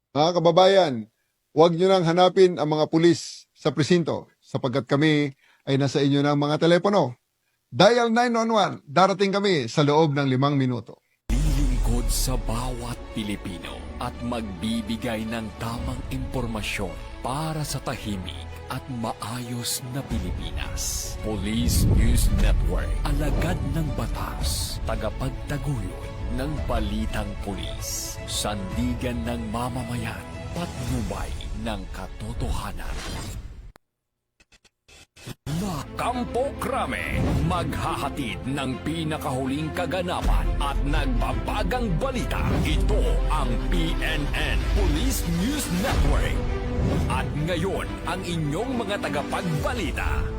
Mga kababayan, huwag nyo nang hanapin ang mga pulis sa presinto sapagkat kami ay nasa inyo ng mga telepono. Dial 911, darating kami sa loob ng 5 minuto. Lilingkod sa bawat Pilipino at magbibigay ng tamang impormasyon para sa tahimik at maayos na Pilipinas. Police News Network, alagad ng batas, tagapagtaguyod ng balitang pulis, sandigan ng mamamayan, patnubay ng katotohanan. La Campo Crame, maghahatid ng pinakahuling kaganapan at nagbabagang balita. Ito ang PNN Police News Network. At ngayon, ang inyong mga tagapagbalita.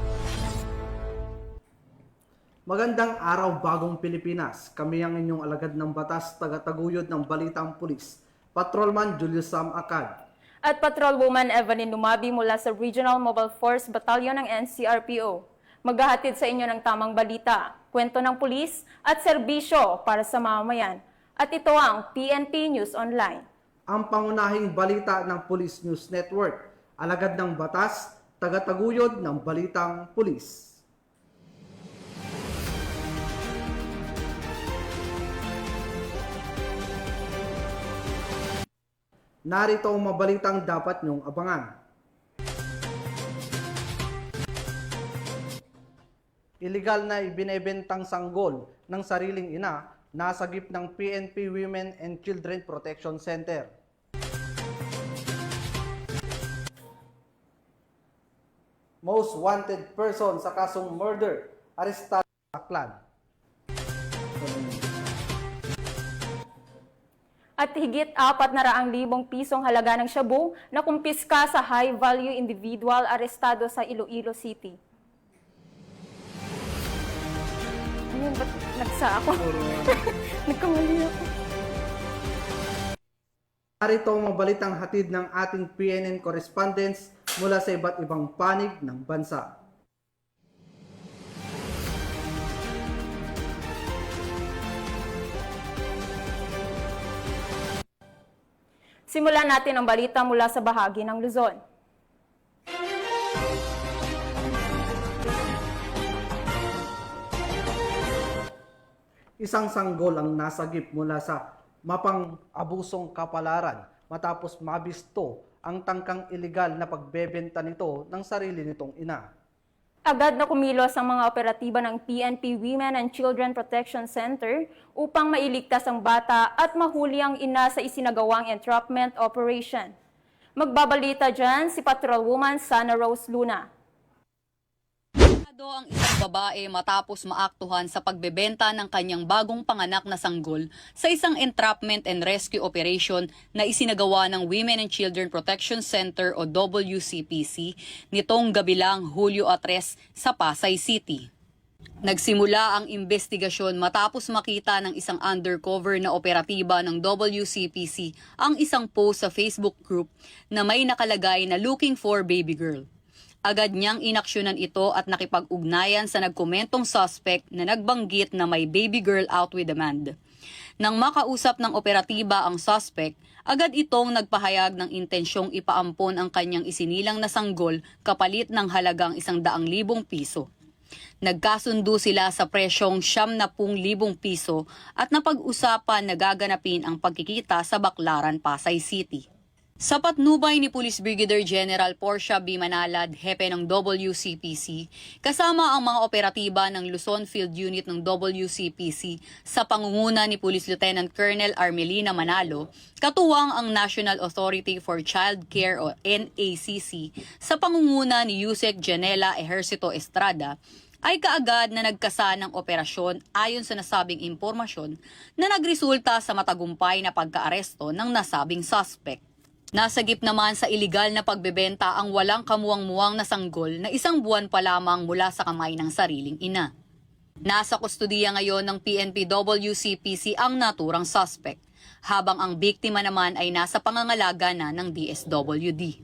Magandang araw, bagong Pilipinas. Kami ang inyong alagad ng batas, tagataguyod ng Balitang Pulis, Patrolman Julius Sam Acad. At Patrolwoman Evelyn Lumabi mula sa Regional Mobile Force Battalion ng NCRPO. Maghahatid sa inyo ng tamang balita, kwento ng pulis at serbisyo para sa mamamayan. At ito ang PNP News Online. Ang pangunahing balita ng Police News Network, alagad ng batas, tagataguyod ng Balitang Pulis. Narito ang mabalitang dapat niyong abangan. Iligal na ibinebentang sanggol ng sariling ina nasagip ng PNP Women and Children Protection Center. Most wanted person sa kasong murder, arestado sa Aklan. At higit 400,000 pisong halaga ng shabu na kumpiska sa high-value individual arestado sa Iloilo City. Ayun, ba't nagsa ako? Nagkamali ako. Narito ang mabalitang hatid ng ating PNN correspondents mula sa iba't ibang panig ng bansa. Simulan natin ang balita mula sa bahagi ng Luzon. Isang sanggol ang nasagip mula sa mapang-abusong kapalaran matapos mabisto ang tangkang ilegal na pagbebenta nito ng sarili nitong ina. Agad na kumilos ang mga operatiba ng PNP Women and Children Protection Center upang mailigtas ang bata at mahuli ang ina sa isinagawang entrapment operation. Magbabalita dyan si Patrolwoman Sana Rose Luna. Ang isang babae matapos maaktuhan sa pagbebenta ng kanyang bagong panganak na sanggol sa isang entrapment and rescue operation na isinagawa ng Women and Children Protection Center o WCPC nitong gabilang Hulyo 3 sa Pasay City. Nagsimula ang investigasyon matapos makita ng isang undercover na operatiba ng WCPC ang isang post sa Facebook group na may nakalagay na looking for baby girl. Agad niyang inaksyonan ito at nakipag-ugnayan sa nagkomentong suspect na nagbanggit na may baby girl out with demand. Nang makausap ng operatiba ang suspect, agad itong nagpahayag ng intensyong ipaampon ang kanyang isinilang na sanggol kapalit ng halagang 100,000 piso. Nagkasundo sila sa presyong 70,000 piso at napag-usapan na gaganapin ang pagkikita sa Baclaran, Pasay City. Sa patnubay ni Police Brigadier General Portia B. Manalad, hepe ng WCPC, kasama ang mga operatiba ng Luzon Field Unit ng WCPC sa pangunguna ni Police Lieutenant Colonel Armelina Manalo, katuwang ang National Authority for Child Care o NACC sa pangunguna ni Yusek Janela Ejercito Estrada, ay kaagad na nagkasa ng operasyon ayon sa nasabing impormasyon na nagresulta sa matagumpay na pagkaaresto ng nasabing suspect. Nasagip naman sa iligal na pagbebenta ang walang kamuwang-muwang na sanggol na 1 buwan pa lamang mula sa kamay ng sariling ina. Nasa kustudiya ngayon ng PNP-WCPC ang naturang suspect, habang ang biktima naman ay nasa pangangalaga na ng DSWD.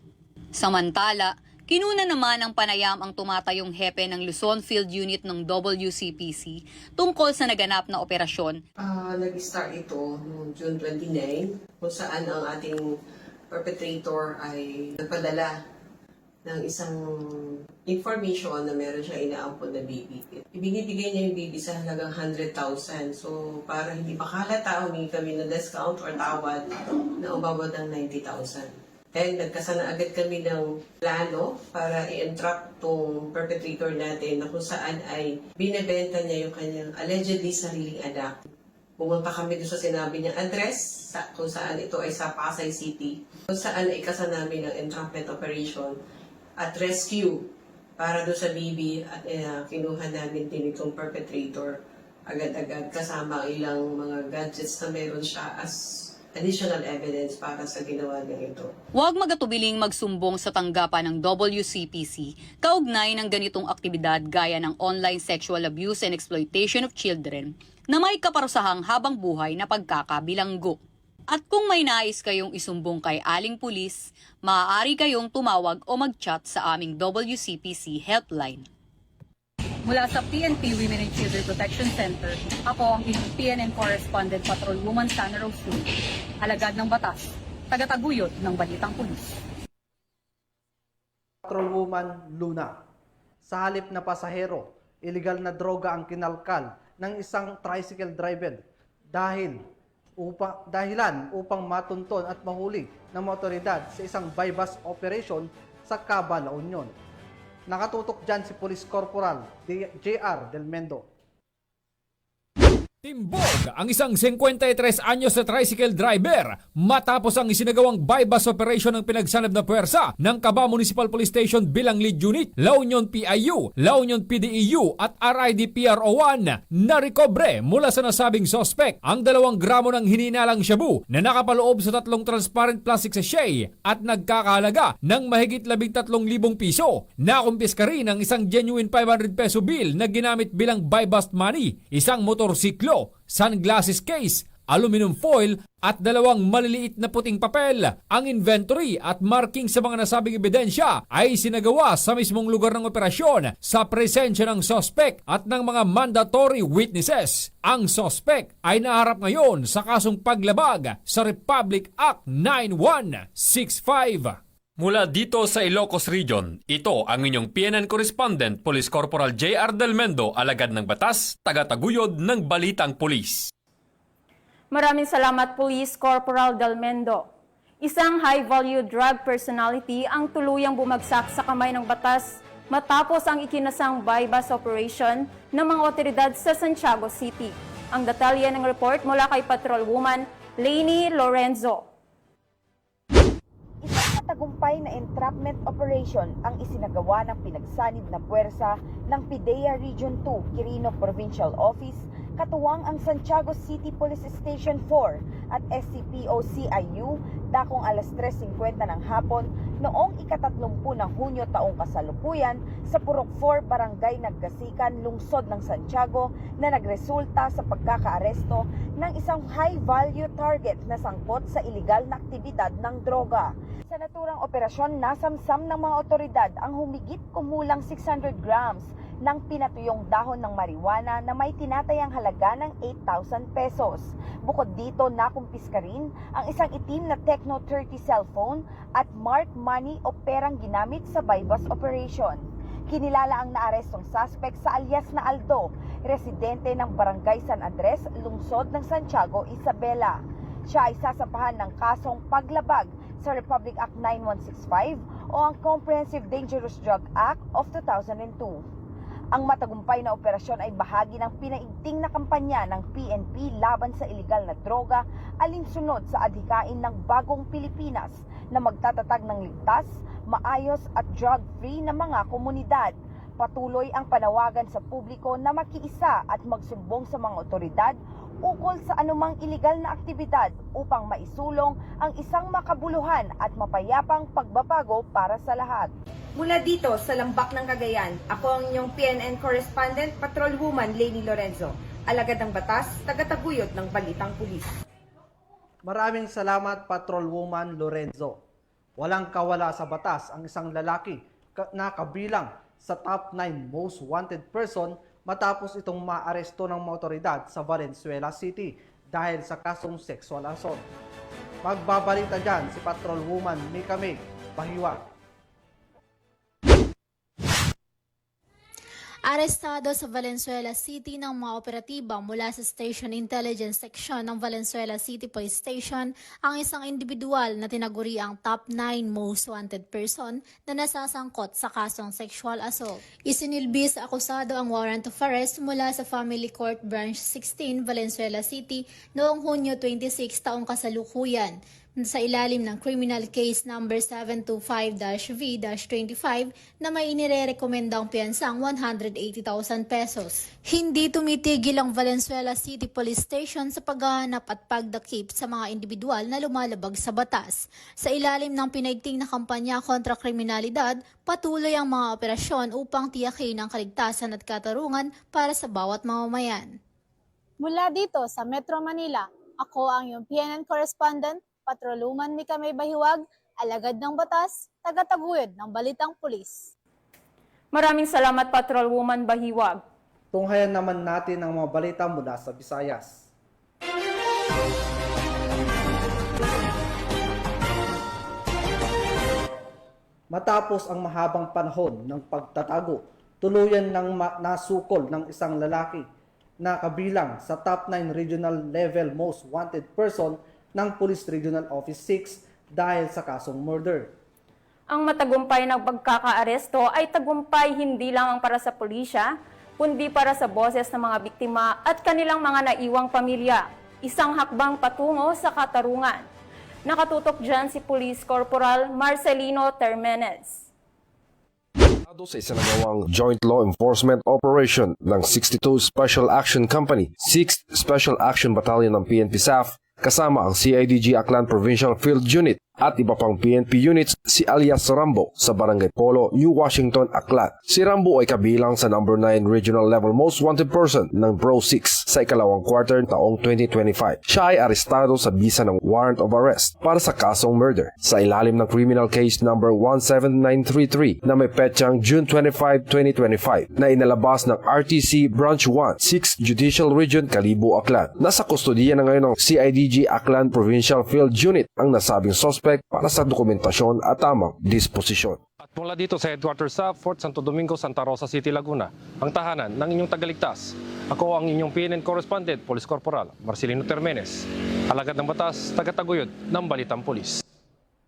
Samantala, kinuna naman ng panayam ang tumatayong hepe ng Luzon Field Unit ng WCPC tungkol sa naganap na operasyon. Nag-start ito noong June 29 kung saan ang ating perpetrator ay nagpadala ng isang information na meron siyang inaampon na baby. Ibinibigay niya yung baby sa halagang 100,000. So, para hindi makalata, humingi kami ng discount or tawad na umabot ng 90,000. And nagkasana agad kami ng plano para i-entrap tong perpetrator natin na kung saan ay binebenta niya yung kanyang allegedly sariling anak. Pumunta kami doon sa sinabi niyang address, kung saan ito ay sa Pasay City, kung saan ay kasana namin ng entrapment operation at rescue para doon sa baby at kinuha namin din itong perpetrator agad-agad kasama ang ilang mga gadgets na meron siya as additional evidence para sa ginawa niya ito. Huwag magatubiling magsumbong sa tanggapan ng WCPC kaugnay ng ganitong aktibidad gaya ng online sexual abuse and exploitation of children na may kaparusahang habang buhay na pagkakabilanggo. At kung may nais kayong isumbong kay Aling Pulis, maaari kayong tumawag o mag-chat sa aming WCPC helpline. Mula sa PNP Women and Children Protection Center, ako ang inyong PNN Correspondent Patrolwoman Sana Rose Lu, alagad ng batas, tagataguyod ng Balitang Pulis. Patrolwoman Luna. Sa halip na pasahero, illegal na droga ang kinalkal ng isang tricycle driver dahilan upang matunton at mahuli ng mga otoridad sa isang bypass operation sa Caba, La Union. Nakatutok dyan si Police Corporal J.R. Del Mendo. Timbog ang isang 53 anyos na tricycle driver matapos ang isinagawang bypass operation ng pinagsanib na puwersa ng Caba Municipal Police Station bilang lead unit, La Union PIU, La Union PDEU at RID-PRO1 na recobre mula sa nasabing sospek ang 2 gramo ng hininalang shabu na nakapaloob sa 3 transparent plastic sachet at nagkakahalaga ng mahigit 13,000 piso. Nakumpiska rin ang isang genuine 500 peso bill na ginamit bilang bypass money, isang motorsiklo, sunglasses case, aluminum foil at 2 maliliit na puting papel. Ang inventory at marking sa mga nasabing ebidensya ay sinagawa sa mismong lugar ng operasyon sa presensya ng sospek at ng mga mandatory witnesses. Ang sospek ay naharap ngayon sa kasong paglabag sa Republic Act 9165. Mula dito sa Ilocos Region, ito ang inyong PNN Correspondent, Police Corporal J.R. Del Mendo, alagad ng batas, tagataguyod ng Balitang Pulis. Maraming salamat, Police Corporal Del Mendo. Isang high-value drug personality ang tuluyang bumagsak sa kamay ng batas matapos ang ikinasang bypass operation ng mga otoridad sa Santiago City. Ang detalye ng report mula kay Patrolwoman Lainey Lorenzo. Isang matagumpay na entrapment operation ang isinagawa ng pinagsanib na puwersa ng PIDEA Region 2 Quirino Provincial Office, katuwang ang Santiago City Police Station 4 at SCPO-CIU dakong alas 3:50 ng hapon noong ika-30 ng Hunyo taong kasalukuyan sa Purok 4, Barangay Nagkasikan, Lungsod ng Santiago na nagresulta sa pagkakaaresto ng isang high-value target na sangkot sa iligal na aktibidad ng droga. Sa naturang operasyon, nasamsam ng mga otoridad ang humigit kumulang 600 grams ng pinatuyong dahon ng marijuana na may tinatayang halaga ng 8,000 pesos. Bukod dito, nakumpiska rin ang isang itim na Tecno 30 cellphone at marked money o perang ginamit sa bypass operation. Kinilala ang naarestong suspect sa alias na Aldo, residente ng Barangay San Andres, Lungsod ng Santiago, Isabela. Siya ay sasampahan ng kasong paglabag sa Republic Act 9165 o ang Comprehensive Dangerous Drug Act of 2002. Ang matagumpay na operasyon ay bahagi ng pinaigting na kampanya ng PNP laban sa iligal na droga, alinsunod sa adhikain ng Bagong Pilipinas na magtatatag ng ligtas, maayos at drug-free na mga komunidad. Patuloy ang panawagan sa publiko na makiisa at magsumbong sa mga otoridad ukol sa anumang iligal na aktibidad upang maisulong ang isang makabuluhan at mapayapang pagbabago para sa lahat. Mula dito sa Lambak ng Cagayan, ako ang inyong PNN Correspondent, Patrolwoman Lainey Lorenzo, alagad ng batas, tagataguyod ng Balitang Pulis. Maraming salamat, Patrolwoman Lorenzo. Walang kawala sa batas ang isang lalaki na kabilang sa top 9 most wanted person matapos itong maaresto ng mga otoridad sa Valenzuela City dahil sa kasong sexual assault. Magbabalita dyan si Patrolwoman Mika May Bahiwag. Arestado sa Valenzuela City ng mga operatiba mula sa Station Intelligence Section ng Valenzuela City Police Station ang isang individual na tinaguri ang top 9 most wanted person na nasasangkot sa kasong sexual assault. Isinilbi sa akusado ang warrant of arrest mula sa Family Court Branch 16, Valenzuela City noong Hunyo 26 taong kasalukuyan sa ilalim ng criminal case number 725-V-25 na may inirekomendang piyansang 180,000 pesos. Hindi tumitigil ang Valenzuela City Police Station sa paghahanap at pagdakip sa mga individual na lumalabag sa batas. Sa ilalim ng pinaigting na kampanya kontra kriminalidad, patuloy ang mga operasyon upang tiyakin ang kaligtasan at katarungan para sa bawat mamamayan. Mula dito sa Metro Manila, ako ang iyong PNN correspondent, Patrolwoman Mika May Bahiwag, alagad ng batas, tagataguyod ng balitang pulis. Maraming salamat, Patrolwoman Bahiwag. Tunghayan naman natin ang mga balita mula sa Visayas. Matapos ang mahabang panahon ng pagtatago, tuluyan ng nasukol ng isang lalaki na kabilang sa top 9 regional level most wanted person ng Police Regional Office 6 dahil sa kasong murder. Ang matagumpay na pagkakaaresto ay tagumpay hindi lamang para sa pulisya, kundi para sa boses ng mga biktima at kanilang mga naiwang pamilya. Isang hakbang patungo sa katarungan. Nakatutok dyan si Police Corporal Marcelino Termenes. Sa isinagawang Joint Law Enforcement Operation ng 62 Special Action Company, 6th Special Action Battalion ng PNP SAF, kasama ang CIDG Aklan Provincial Field Unit at iba pang PNP units si alias Rambo sa Barangay Polo, New Washington, Aklan. Si Rambo ay kabilang sa number 9 regional level most wanted person ng Bro 6 sa ikalawang quarter taong 2025. Siya ay arestado sa bisa ng warrant of arrest para sa kasong murder sa ilalim ng criminal case number 17933 na may petsang June 25, 2025 na inalabas ng RTC Branch 1, 6th Judicial Region, Kalibo, Aklan. Nasa kustodiya na ngayon ng CIDG Aklan Provincial Field Unit ang nasabing suspect para sa dokumentasyon at tamang disposisyon. At mula dito sa headquarters sa Fort Santo Domingo, Santa Rosa City, Laguna, ang tahanan ng inyong tagaligtas. Ako ang inyong PNN correspondent, Police Corporal Marcelino Termenes, alagad ng batas, tagataguyod ng Balitang Pulis.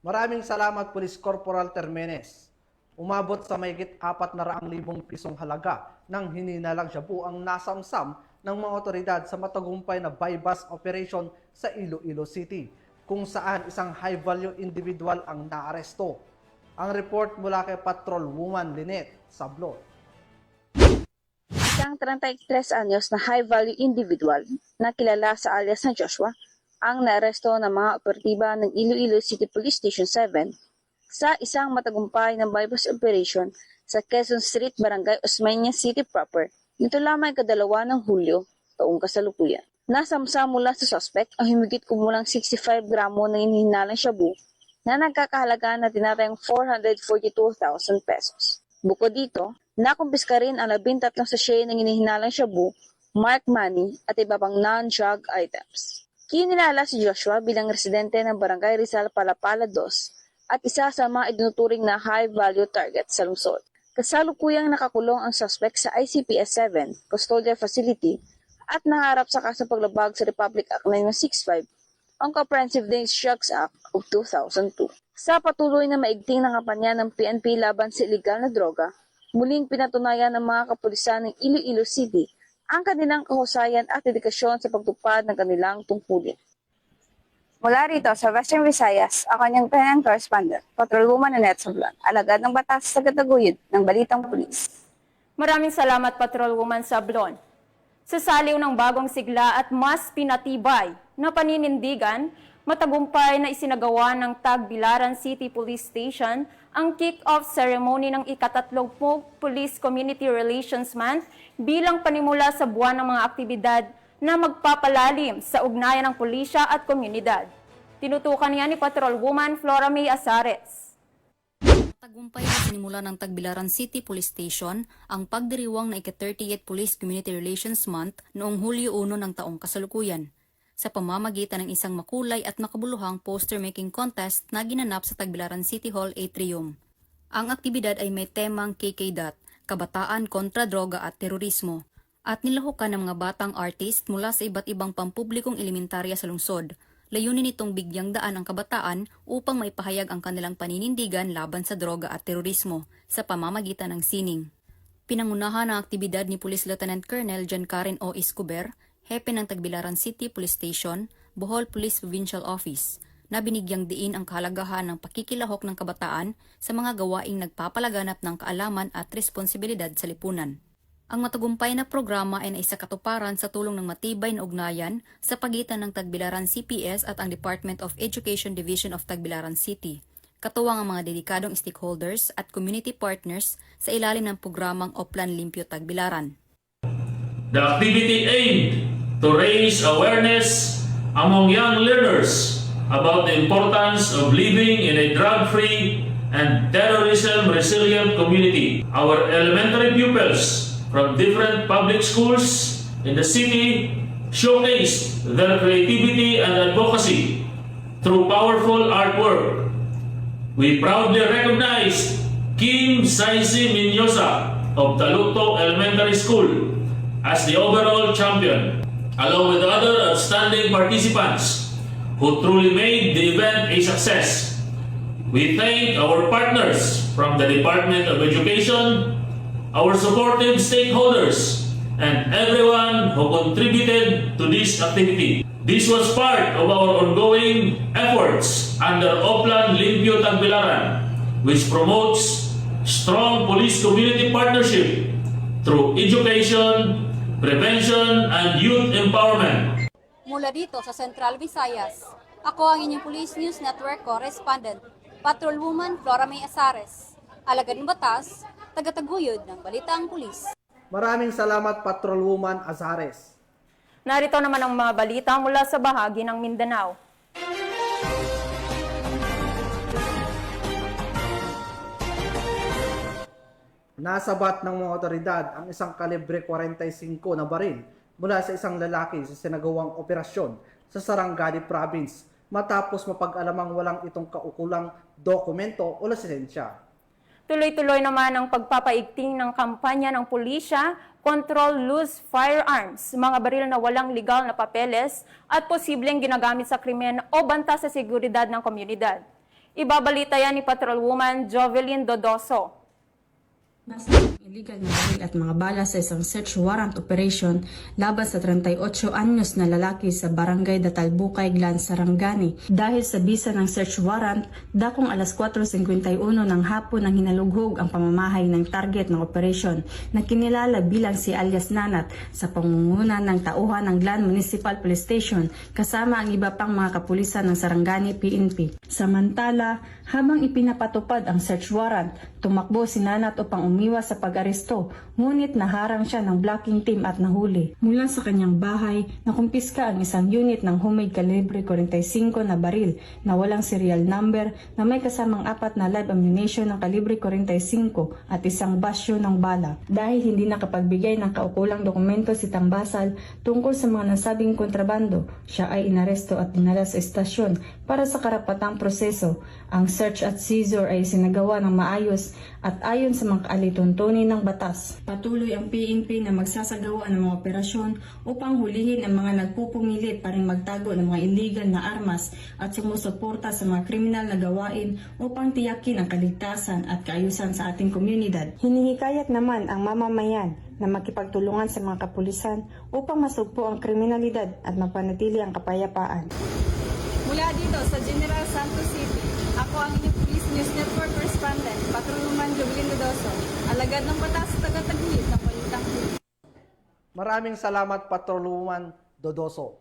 Maraming salamat, Police Corporal Termenes. Umabot sa mahigit 400,000 pisong halaga ng hininalang shabu ang nasamsam ng mga otoridad sa matagumpay na buy-bust operation sa Iloilo City, kung saan isang high-value individual ang naaresto. Ang report mula kay Patrolwoman Lynette Sablon. Isang 33 anyos na high-value individual na kilala sa alias na Joshua ang naaresto ng mga operatiba ng Iloilo City Police Station 7 sa isang matagumpay na buy-bust operation sa Quezon Street, Barangay Osmeña City proper nito lamang 2 ng Hulyo taong kasalukuyan. Nasamsam mula sa suspect ang humigit kumulang 65 gramo ng hinihinalang shabu na nagkakahalaga na tinatayang 442,000 pesos. Bukod dito, nakumpiska rin ang 13 sachet ng hinihinalang shabu, marked money at iba pang non-drug items. Kinilala si Joshua bilang residente ng Barangay Rizal, Palapala 2 at isa sa mga idinuturing na high-value target sa lungsod. Kasalukuyang nakakulong ang suspect sa ICPS 7 Custodial Facility at naharap sa kasong paglabag sa Republic Act 9165 ang Comprehensive Dangerous Drugs Act of 2002. Sa patuloy na maigting na kampanya ng PNP laban sa illegal na droga, muling pinatunayan ng mga kapulisan ng Iloilo City ang kanilang kahusayan at dedikasyon sa pagtupad ng kanilang tungkulin. Mula rito sa Western Visayas, ako niyang PNN correspondent, Patrolwoman Lynette Sablon, alagad ng batas sa kataguyod ng Balitang Pulis. Maraming salamat, Patrolwoman Sablon. Sa saliw ng bagong sigla at mas pinatibay na paninindigan, matagumpay na isinagawa ng Tagbilaran City Police Station ang kick-off ceremony ng ika-30 Police Community Relations Month bilang panimula sa buwan ng mga aktibidad na magpapalalim sa ugnayan ng pulisya at komunidad. Tinutukan niya ni Patrolwoman Flora May Azares. Tagumpay na sinimula ng Tagbilaran City Police Station ang pagdiriwang na ika-38 Police Community Relations Month noong Hulyo 1 ng taong kasalukuyan. sa pamamagitan ng isang makulay at makabuluhang poster-making contest na ginanap sa Tagbilaran City Hall Atrium. Ang aktibidad ay may temang KKDAT, Kabataan kontra Droga at Terorismo, at nilahukan ng mga batang artist mula sa iba't ibang pampublikong elementarya sa lungsod. Layunin nitong bigyang daan ang kabataan upang maipahayag ang kanilang paninindigan laban sa droga at terorismo sa pamamagitan ng sining. Pinangunahan ang aktibidad ni Police Lieutenant Colonel John Karen O. Escobar, hepe ng Tagbilaran City Police Station, Bohol Police Provincial Office, na binigyang diin ang kahalagahan ng pakikilahok ng kabataan sa mga gawaing nagpapalaganap ng kaalaman at responsibilidad sa lipunan. Ang matagumpay na programa ay naisakatuparan sa tulong ng matibay na ugnayan sa pagitan ng Tagbilaran CPS at ang Department of Education Division of Tagbilaran City, katuwang ang mga dedikadong stakeholders at community partners sa ilalim ng programang Oplan Limpyo Tagbilaran. The activity aimed to raise awareness among young learners about the importance of living in a drug-free and terrorism-resilient community. Our elementary pupils from different public schools in the city showcased their creativity and advocacy through powerful artwork. We proudly recognized Kim Saisi Minyosa of Taluto Elementary School as the overall champion, along with other outstanding participants who truly made the event a success. We thank our partners from the Department of Education, our supportive stakeholders, and everyone who contributed to this activity. This was part of our ongoing efforts under Oplan Limpyo Tagbilaran, which promotes strong police-community partnership through education, prevention, and youth empowerment. Mula dito sa Central Visayas, ako ang inyong Police News Network Correspondent, Patrolwoman Flora May Azares. Alagad ng batas, tagataguyod ng Balitang Pulis. Maraming salamat, Patrolwoman Azares. Narito naman ang mga balita mula sa bahagi ng Mindanao. Nasabat ng mga otoridad ang isang kalibre 45 na baril mula sa isang lalaki sa sinagawang operasyon sa Sarangani Province matapos mapag-alamang walang itong kaukulang dokumento o lisensya. Tuloy-tuloy naman ang pagpapaigting ng kampanya ng pulisya, Control Loose Firearms, mga baril na walang legal na papeles at posibleng ginagamit sa krimen o banta sa seguridad ng komunidad. Ibabalita yan ni Patrolwoman Jovelyn Dodoso. Illegal na baril at mga bala sa isang search warrant operation laban sa 38 anyos na lalaki sa Barangay Datalbukay, Glan, Sarangani. Dahil sa bisa ng search warrant, dakong alas 4:51 ng hapon nang hinalughog ang pamamahay ng target ng operation na kinilala bilang si alias Nanat sa pangunguna ng tauhan ng Glan Municipal Police Station kasama ang iba pang mga kapulisan ng Sarangani PNP. Samantala, habang ipinapatupad ang search warrant, tumakbo si Nanat upang umiwas sa pag-aresto, ngunit naharang siya ng blocking team at nahuli. Mula sa kanyang bahay, nakumpiska ang isang unit ng homemade kalibre 45 na baril na walang serial number na may kasamang 4 na live ammunition ng kalibre 45 at isang basyo ng bala. Dahil hindi nakapagbigay ng kaukulang dokumento si Tambasal tungkol sa mga nasabing kontrabando, siya ay inaresto at dinala sa estasyon para sa karapatang proseso. Ang search at seizure ay sinagawa ng maayos at ayon sa mga kaalituntunin ng batas. Patuloy ang PNP na magsasagawa ng mga operasyon upang hulihin ang mga nagpupumilit pa rin magtago ng mga illegal na armas at sumusuporta sa mga kriminal na gawain upang tiyakin ang kaligtasan at kaayusan sa ating komunidad. Hinihikayat naman ang mamamayan na makipagtulungan sa mga kapulisan upang masugpo ang kriminalidad at mapanatili ang kapayapaan. Mula dito sa General Santos City, ako ang inyong Police News Network Correspondent, Patrolwoman Jovelyn Dodoso, alagad ng batas tagataguyod ng Balitang Pulis. Maraming salamat, Patrolwoman Dodoso.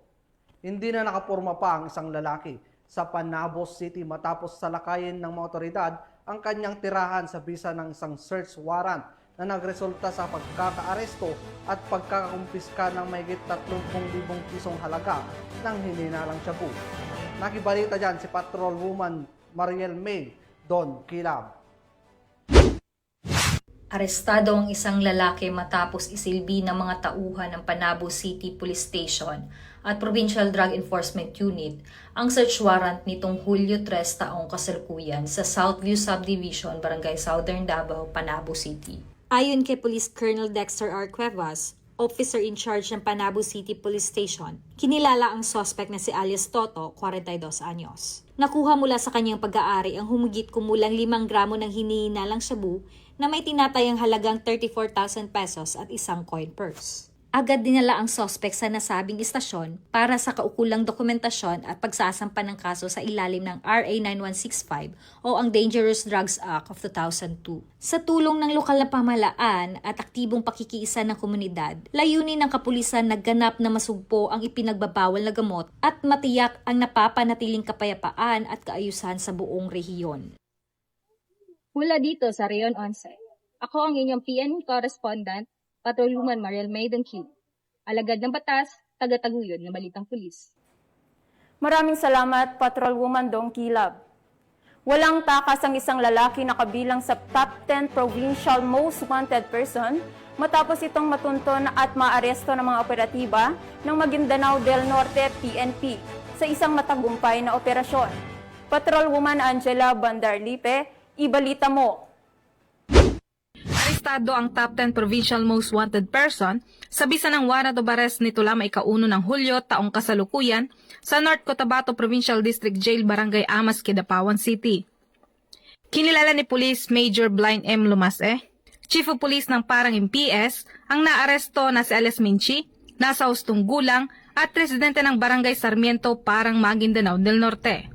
Hindi na nakapurma pa ang isang lalaki sa Panabos City matapos salakayin ng mga otoridad ang kanyang tirahan sa bisa ng isang search warrant na nagresulta sa pagkakaaresto at pagkakakumpiska ng mahigit 30,000 pisong halaga ng hininalang shabu. Nakibalita dyan si Patrolwoman Mariel May Don Kilab. Arestado ang isang lalaki matapos isilbi ng mga tauhan ng Panabo City Police Station at Provincial Drug Enforcement Unit ang search warrant nitong Hulyo 3 taong kasalukuyan sa Southview Subdivision, Barangay Southern Davao, Panabo City. Ayon kay Police Colonel Dexter R. Cuevas, Officer in charge ng Panabo City Police Station, kinilala ang suspect na si alias Toto, 42 anyos. Nakuha mula sa kanyang pag-aari ang humigit kumulang 5 gramo ng hinihinalang shabu na may tinatayang halagang 34,000 pesos at isang coin purse. Agad dinala ang suspect sa nasabing istasyon para sa kaukulang dokumentasyon at pagsasampa ng kaso sa ilalim ng RA 9165 o ang Dangerous Drugs Act of 2002. Sa tulong ng lokal na pamahalaan at aktibong pakikiisa ng komunidad, layunin ng kapulisan na ganap na masugpo ang ipinagbabawal na gamot at matiyak ang napapanatiling kapayapaan at kaayusan sa buong rehiyon. Mula dito sa Rayon 11, ako ang inyong PN correspondent, Patrolwoman Mariel Maiden King. Alagad ng batas, taga-taguyod ng Balitang Pulis. Maraming salamat, Patrolwoman Dong Kilab. Walang takas ang isang lalaki na kabilang sa top 10 provincial most wanted person matapos itong matunton at maaresto ng mga operatiba ng Maguindanao del Norte PNP sa isang matagumpay na operasyon. Patrolwoman Angela Bandarlipe, ibalita mo. Arestado ang top 10 provincial most wanted person sa bisa ng warrant of arrest nito lamang ika-1 ng Hulyo taong kasalukuyan sa North Cotabato Provincial District Jail, Barangay Amas, Kidapawan City. Kinilala ni Police Major Blind M. Lumase, Chief of Police ng Parang MPS, ang naaresto na si Alias Minchi, nasa hustong gulang at residente ng Barangay Sarmiento, Parang Maguindanao del Norte.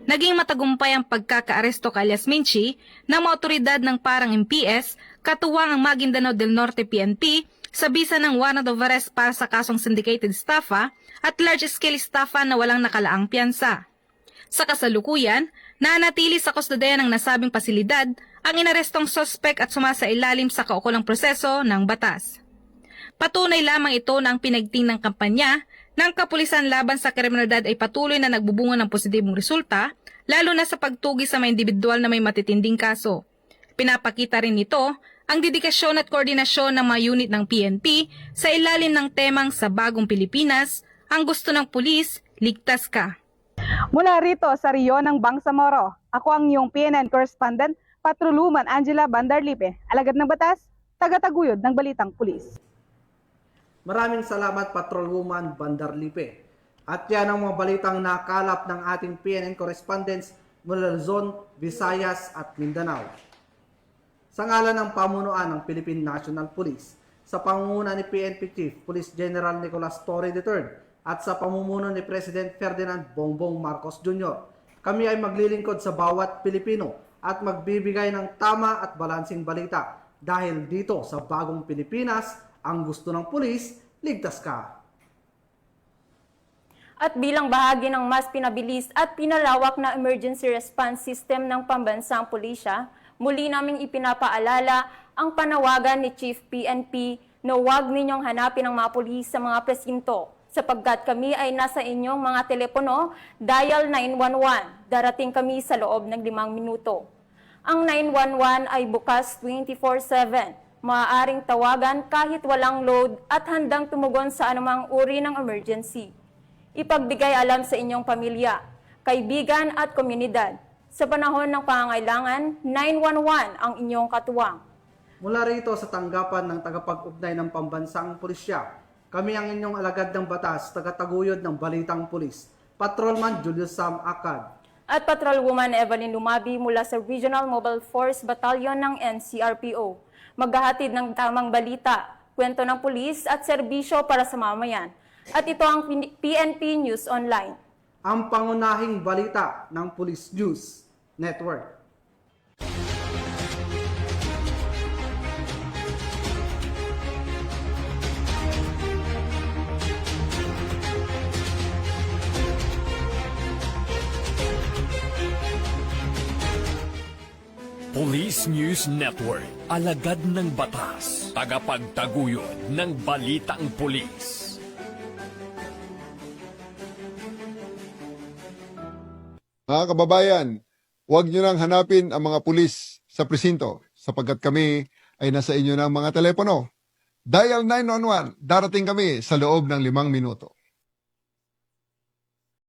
Naging matagumpay ang pagkakaaresto kay alias Minchi ng mga otoridad ng Parang MPS, katuwang ang Maguindanao del Norte PNP sa bisa ng warrant of arrest para sa kasong syndicated estafa at large-scale estafa na walang nakalaang piyansa. Sa kasalukuyan, nanatili sa kustodiya ng nasabing pasilidad ang inarestong suspect at sumasailalim sa kaukulang proseso ng batas. Patunay lamang ito na ang pinagting ng kampanya ng kapulisan laban sa kriminalidad ay patuloy na nagbubunga ng positibong resulta, lalo na sa pagtugi sa mga individual na may matitinding kaso. Pinapakita rin nito ang dedikasyon at koordinasyon ng mga unit ng PNP sa ilalim ng temang sa bagong Pilipinas, ang gusto ng pulis, ligtas ka. Mula rito sa Rio ng Bangsamoro, ako ang iyong PNN correspondent, Patrolwoman Angela Bandarlipe, alagad ng batas, taga-taguyod ng Balitang Pulis. Maraming salamat, Patrolwoman Bandarlipe. At yan ang mga balitang nakalap ng ating PNN correspondents mula Luzon, Visayas at Mindanao. Sa ngalan ng pamunuan ng Philippine National Police, sa pangunguna ni PNP Chief Police General Nicolas Torre III at sa pamumuno ni President Ferdinand Bongbong Marcos Jr., kami ay maglilingkod sa bawat Pilipino at magbibigay ng tama at balansing balita dahil dito sa bagong Pilipinas, ang gusto ng pulis, ligtas ka. At bilang bahagi ng mas pinabilis at pinalawak na emergency response system ng pambansang pulisya, muli naming ipinapaalala ang panawagan ni Chief PNP na huwag ninyong hanapin ang mga pulis sa mga presinto sapagkat kami ay nasa inyong mga telepono, dial 911. Darating kami sa loob ng 5 minuto. Ang 911 ay bukas 24/7. Maaaring tawagan kahit walang load at handang tumugon sa anumang uri ng emergency. Ipagbigay alam sa inyong pamilya, kaibigan at komunidad. Sa panahon ng pangangailangan, 911 ang inyong katuwang. Mula rito sa tanggapan ng tagapag-ugnay ng pambansang pulisya, kami ang inyong alagad ng batas, taga-taguyod ng Balitang Pulis, Patrolman Julius Sam Akad. At Patrolwoman Evelyn Lumabi mula sa Regional Mobile Force Battalion ng NCRPO. Maghahatid ng tamang balita, kwento ng pulis at serbisyo para sa mamayan. At ito ang PNP News Online. Ang pangunahing balita ng Police News Network. Police News Network, alagad ng batas, tagapagtaguyod ng balitang pulis. Mga kababayan, huwag nyo nang hanapin ang mga pulis sa presinto sapagkat kami ay nasa inyo ng mga telepono. Dial 911, darating kami sa loob ng 5 minuto.